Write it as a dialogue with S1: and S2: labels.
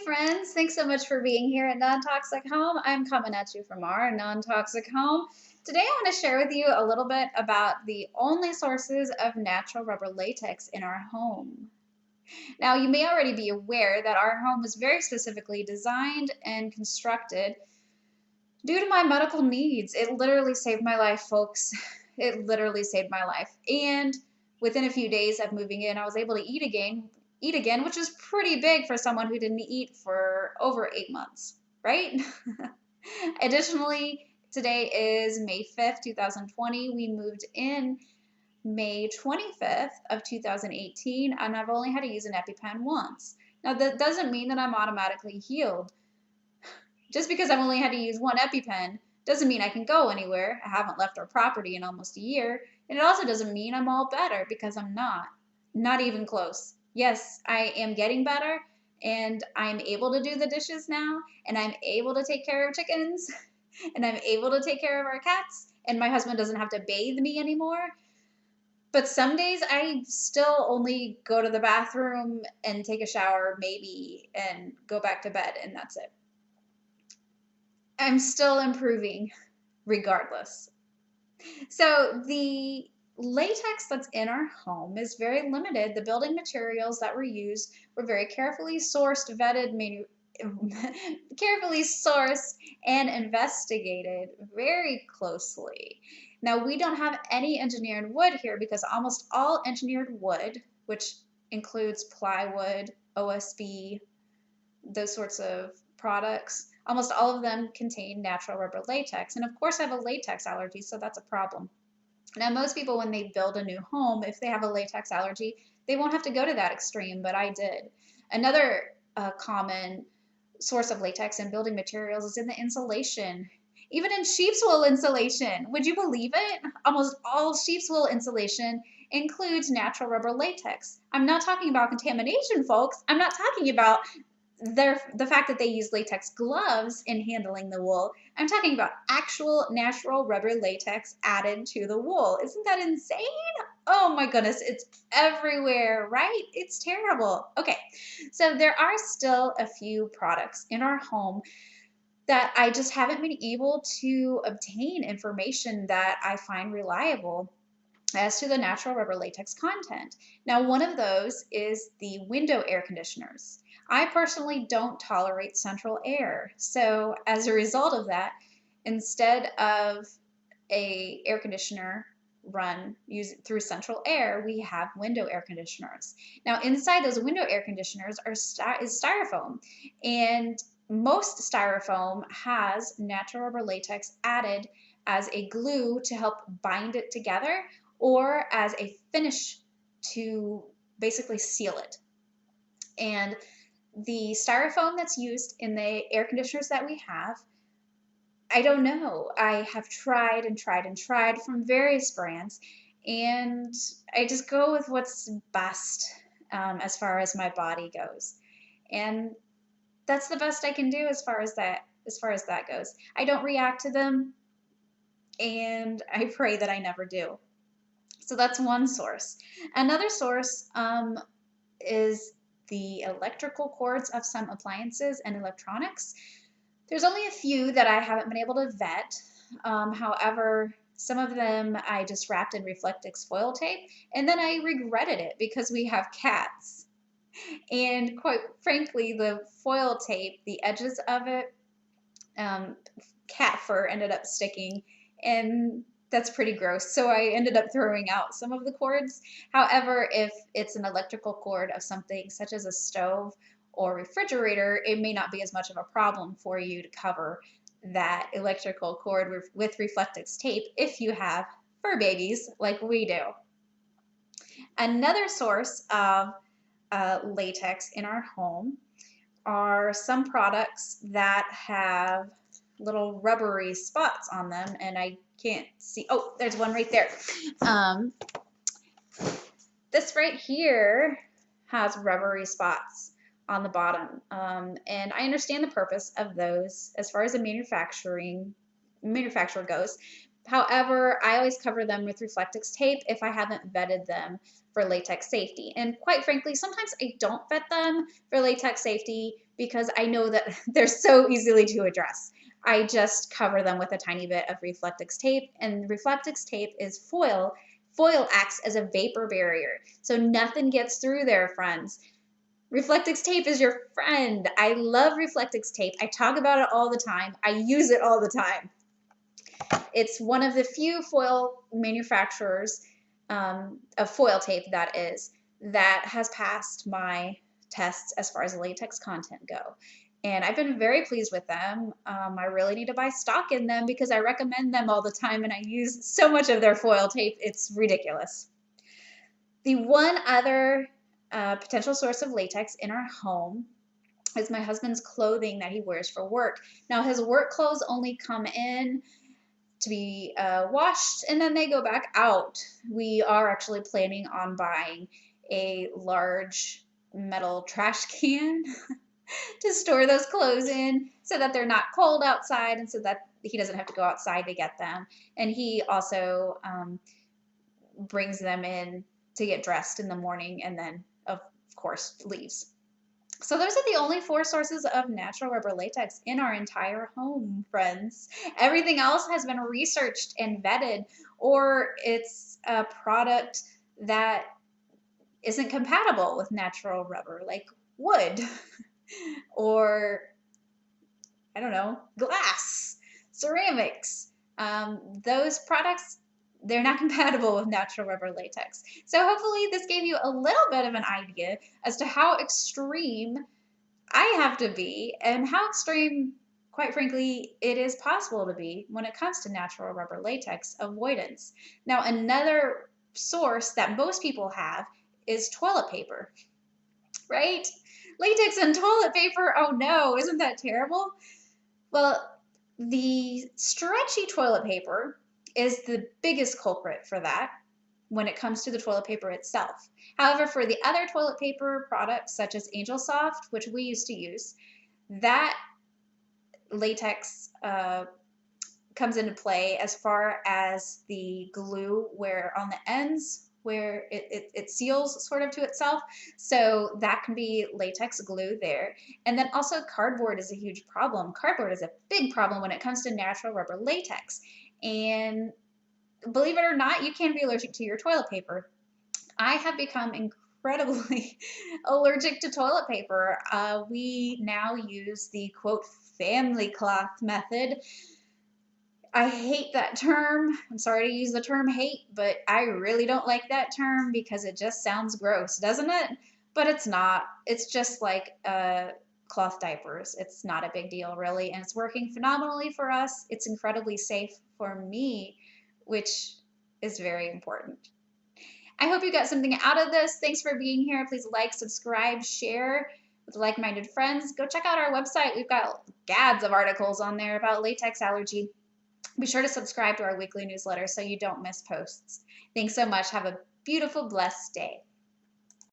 S1: friends, thanks so much for being here at Non-Toxic Home. I'm coming at you from our Non-Toxic Home. Today I want to share with you a little bit about the only sources of natural rubber latex in our home. Now, you may already be aware that our home was very specifically designed and constructed due to my medical needs. It literally saved my life, folks. It literally saved my life. And within a few days of moving in, I was able to eat again, which is pretty big for someone who didn't eat for over 8 months, right? Additionally, today is May 5th, 2020. We moved in May 25th of 2018, and I've only had to use an EpiPen once. Now, that doesn't mean that I'm automatically healed. Just because I've only had to use one EpiPen doesn't mean I can go anywhere. I haven't left our property in almost a year. And it also doesn't mean I'm all better, because I'm not. Not even close. Yes, I am getting better, and I'm able to do the dishes now, and I'm able to take care of chickens, and I'm able to take care of our cats, and my husband doesn't have to bathe me anymore. But some days I still only go to the bathroom and take a shower, maybe, and go back to bed, and that's it. I'm still improving regardless. So the latex that's in our home is very limited. The building materials that were used were very carefully sourced, carefully sourced and investigated very closely. Now, we don't have any engineered wood here because almost all engineered wood, which includes plywood, OSB, those sorts of products, almost all of them contain natural rubber latex. And of course, I have a latex allergy, so that's a problem. Now, most people, when they build a new home, if they have a latex allergy, they won't have to go to that extreme, but I did. Another common source of latex in building materials is in the insulation. Even in sheep's wool insulation, would you believe it? Almost all sheep's wool insulation includes natural rubber latex. I'm not talking about contamination, folks. I'm not talking about the fact that they use latex gloves in handling the wool. I'm talking about actual natural rubber latex added to the wool. Isn't that insane? Oh my goodness, it's everywhere, right? It's terrible. Okay, so there are still a few products in our home that I just haven't been able to obtain information that I find reliable as to the natural rubber latex content. Now, one of those is the window air conditioners. I personally don't tolerate central air. So as a result of that, instead of a air conditioner run through central air, we have window air conditioners. Now, inside those window air conditioners is styrofoam, and most styrofoam has natural rubber latex added as a glue to help bind it together, or as a finish to basically seal it. And the styrofoam that's used in the air conditioners that we have, I don't know. I have tried and tried and tried from various brands, and I just go with what's best as far as my body goes. And that's the best I can do as far as that goes. I don't react to them, and I pray that I never do. So that's one source. Another source is the electrical cords of some appliances and electronics. There's only a few that I haven't been able to vet. However, some of them I just wrapped in Reflectix foil tape, and then I regretted it because we have cats. And quite frankly, the foil tape, the edges of it, cat fur ended up sticking, and that's pretty gross. So I ended up throwing out some of the cords. However, if it's an electrical cord of something such as a stove or refrigerator, it may not be as much of a problem for you to cover that electrical cord with Reflectix tape if you have fur babies like we do. Another source of latex in our home are some products that have little rubbery spots on them, and I can't see. Oh, there's one right there. This right here has rubbery spots on the bottom, and I understand the purpose of those as far as the manufacturer goes. However, I always cover them with Reflectix tape if I haven't vetted them for latex safety. And quite frankly, sometimes I don't vet them for latex safety because I know that they're so easily to address. I just cover them with a tiny bit of Reflectix tape, and Reflectix tape is foil. Foil acts as a vapor barrier, so nothing gets through there, friends. Reflectix tape is your friend. I love Reflectix tape. I talk about it all the time. I use it all the time. It's one of the few foil manufacturers of foil tape, that is, that has passed my tests as far as latex content go. And I've been very pleased with them. I really need to buy stock in them because I recommend them all the time and I use so much of their foil tape, it's ridiculous. The one other potential source of latex in our home is my husband's clothing that he wears for work. Now, his work clothes only come in to be washed and then they go back out. We are actually planning on buying a large metal trash can to store those clothes in so that they're not cold outside and so that he doesn't have to go outside to get them. And he also brings them in to get dressed in the morning and then, of course, leaves. So those are the only 4 sources of natural rubber latex in our entire home, friends. Everything else has been researched and vetted, or it's a product that isn't compatible with natural rubber, like wood or, I don't know, glass, ceramics. Those products, they're not compatible with natural rubber latex. So hopefully this gave you a little bit of an idea as to how extreme I have to be and how extreme, quite frankly, it is possible to be when it comes to natural rubber latex avoidance. Now, another source that most people have is toilet paper, right? Latex and toilet paper, oh no, isn't that terrible? Well, the stretchy toilet paper is the biggest culprit for that when it comes to the toilet paper itself. However, for the other toilet paper products such as Angel Soft, which we used to use, that latex comes into play as far as the glue where on the ends where it seals sort of to itself. So that can be latex glue there. And then also cardboard is a huge problem. Cardboard is a big problem when it comes to natural rubber latex. And believe it or not, you can be allergic to your toilet paper. I have become incredibly allergic to toilet paper. We now use the quote family cloth method. I hate that term. I'm sorry to use the term hate, but I really don't like that term because it just sounds gross, doesn't it? But it's not. It's just like cloth diapers. It's not a big deal, really, and it's working phenomenally for us. It's incredibly safe for me, which is very important. I hope you got something out of this. Thanks for being here. Please like, subscribe, share with like-minded friends. Go check out our website. We've got gads of articles on there about latex allergy. Be sure to subscribe to our weekly newsletter so you don't miss posts. Thanks so much. Have a beautiful, blessed day.